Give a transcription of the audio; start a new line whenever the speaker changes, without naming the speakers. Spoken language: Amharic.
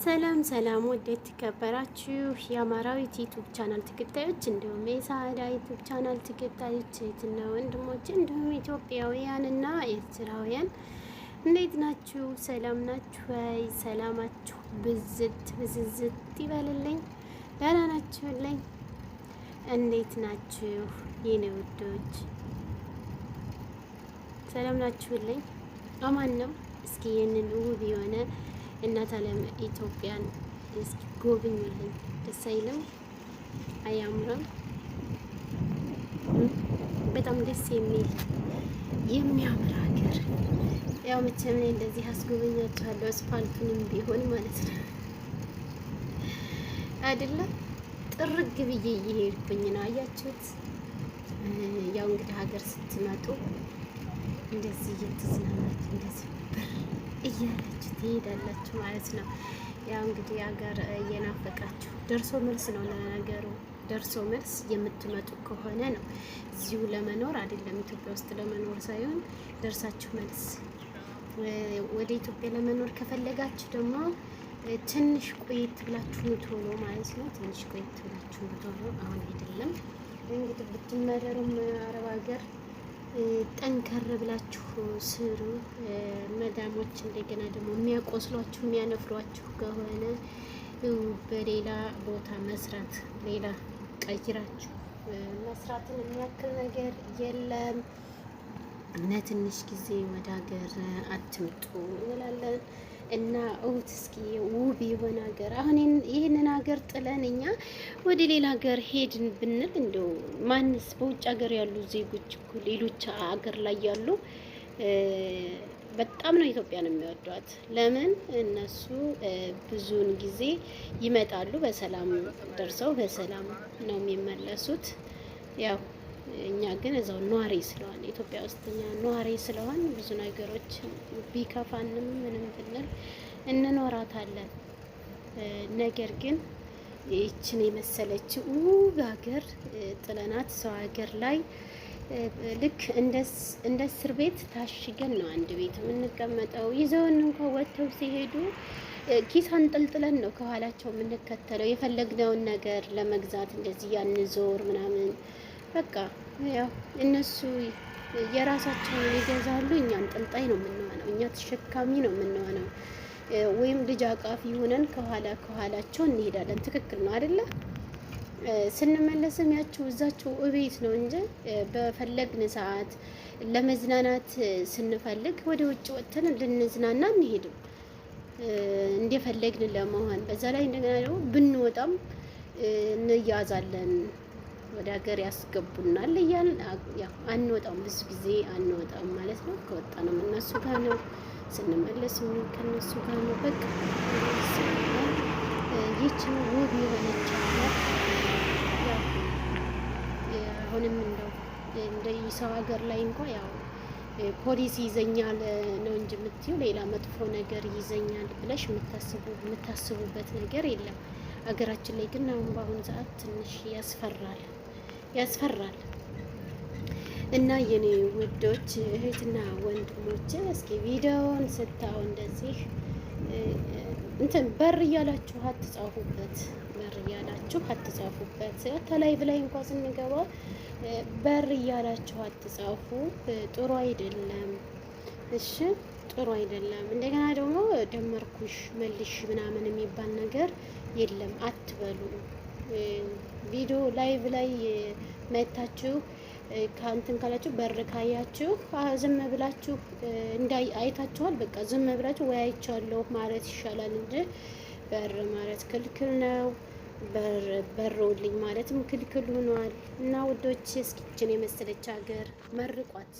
ሰላም ሰላም፣ ውድ የተከበራችሁ የአማራዊት ዩቲዩብ ቻናል ተከታዮች እንዲሁም የሳዳ ዩቲዩብ ቻናል ተከታዮች እህትና ወንድሞች እንዲሁም ኢትዮጵያውያን እና ኤርትራውያን እንዴት ናችሁ? ሰላም ናችሁ ወይ? ሰላማችሁ ብዝት ብዝዝት ይበልልኝ። ደህና ናችሁልኝ? እንዴት ናችሁ የኔ ውዶች? ሰላም ናችሁልኝ? አማን ነው? እስኪ ይህንን ውብ የሆነ እናት ዓለም ኢትዮጵያን እስኪ ጎብኙልኝ። ደስ አይልም? አያምርም? በጣም ደስ የሚል የሚያምር ሀገር። ያው መቼም እኔ እንደዚህ አስጎበኛችኋለሁ፣ አስፋልቱንም ቢሆን ማለት ነው አይደለም። ጥርግ ብዬ እየሄድኩኝ ነው። አያችሁት? ያው እንግዲህ ሀገር ስትመጡ እንደዚህ እየተዝናናችሁ እንደዚህ እያላችሁ ትሄዳላችሁ ማለት ነው። ያው እንግዲህ ሀገር እየናፈቃችሁ ደርሶ መልስ ነው ለነገሩ። ደርሶ መልስ የምትመጡ ከሆነ ነው፣ እዚሁ ለመኖር አይደለም። ኢትዮጵያ ውስጥ ለመኖር ሳይሆን ደርሳችሁ መልስ ወደ ኢትዮጵያ ለመኖር ከፈለጋችሁ ደግሞ ትንሽ ቆየት ብላችሁ ምትሆኑ ማለት ነው። ትንሽ ቆየት ብላችሁ ምትሆኑ። አሁን አይደለም እንግዲህ ብትመረሩም አረብ ሀገር ጠንከር ብላችሁ ስሩ። መዳሞች እንደገና ደግሞ የሚያቆስሏችሁ የሚያነፍሯችሁ ከሆነ በሌላ ቦታ መስራት፣ ሌላ ቀይራችሁ መስራትን የሚያክል ነገር የለም። ለትንሽ ጊዜ ወደ ሀገር አትምጡ እንላለን እና እውት እስኪ ውብ የሆነ ሀገር አሁን ይህንን ሀገር ጥለን እኛ ወደ ሌላ ሀገር ሄድን ብንል እንደው ማንስ በውጭ ሀገር ያሉ ዜጎች እኮ ሌሎች ሀገር ላይ ያሉ በጣም ነው ኢትዮጵያን የሚወዷት። ለምን? እነሱ ብዙውን ጊዜ ይመጣሉ፣ በሰላም ደርሰው በሰላም ነው የሚመለሱት። ያው እኛ ግን እዛው ኗሪ ስለሆን ኢትዮጵያ ውስጥ እኛ ኗሪ ስለሆን ብዙ ነገሮች ቢከፋንም ምንም ብንል እንኖራታለን። ነገር ግን ይችን የመሰለች ውብ ሀገር ጥለናት ሰው ሀገር ላይ ልክ እንደ እስር ቤት ታሽገን ነው አንድ ቤት የምንቀመጠው። ይዘውን እንኳን ወጥተው ሲሄዱ ኪስ አንጠልጥለን ነው ከኋላቸው የምንከተለው የፈለግነውን ነገር ለመግዛት እንደዚህ ያንዞር ምናምን። በቃ ያው እነሱ የራሳቸውን ይገዛሉ፣ እኛ አንጠልጣይ ነው የምንሆነው፣ እኛ ተሸካሚ ነው የምንሆነው። ወይም ልጅ አቃፊ ሆነን ከኋላቸው እንሄዳለን። ትክክል ነው አይደለ? ስንመለስም ያቸው እዛቸው እቤት ነው እንጂ በፈለግን ሰዓት ለመዝናናት ስንፈልግ ወደ ውጭ ወጥተን ልንዝናና እንሄድም እንደፈለግን ለመሆን። በዛ ላይ እንደገና ደግሞ ብንወጣም እንያዛለን፣ ወደ ሀገር ያስገቡናል እያልን ያው አንወጣም፣ ብዙ ጊዜ አንወጣም ማለት ነው። ከወጣንም እነሱ ጋር ነው፣ ስንመለስ ከነሱ ጋር ነው። በቃ ይህችን ውብ የሆነች አሁንም እንደ ሰው ሀገር ላይ እንኳ ያው ፖሊስ ይዘኛል ነው እንጂ የምትይው ሌላ መጥፎ ነገር ይዘኛል ብለሽ የምታስቡበት ነገር የለም። ሀገራችን ላይ ግን አሁን በአሁኑ ሰዓት ትንሽ ያስፈራል። እና የኔ ውዶች እህትና ወንድሞች እስኪ ቪዲዮውን ስታው እንደዚህ በር እያላችሁ አትጻፉበት፣ በር እያላችሁ አትጻፉበት። ተላይ ብላይ እንኳን ስንገባ በር እያላችሁ አትጻፉ። ጥሩ አይደለም። እሺ፣ ጥሩ አይደለም። እንደገና ደግሞ ደመርኩሽ መልሽ ምናምን የሚባል ነገር የለም፣ አትበሉ። ቪዲዮ ላይቭ ላይ መታችሁ ከእንትን ካላችሁ በር ካያችሁ ዝም ብላችሁ አይታችኋል፣ በቃ ዝም ብላችሁ ወይ አይቻለሁ ማለት ይሻላል እንጂ በር ማለት ክልክል ነው። በሮልኝ ማለትም ክልክል ሆኗል። እና ውዶች እስኪችን የመሰለች ሀገር መርቋት።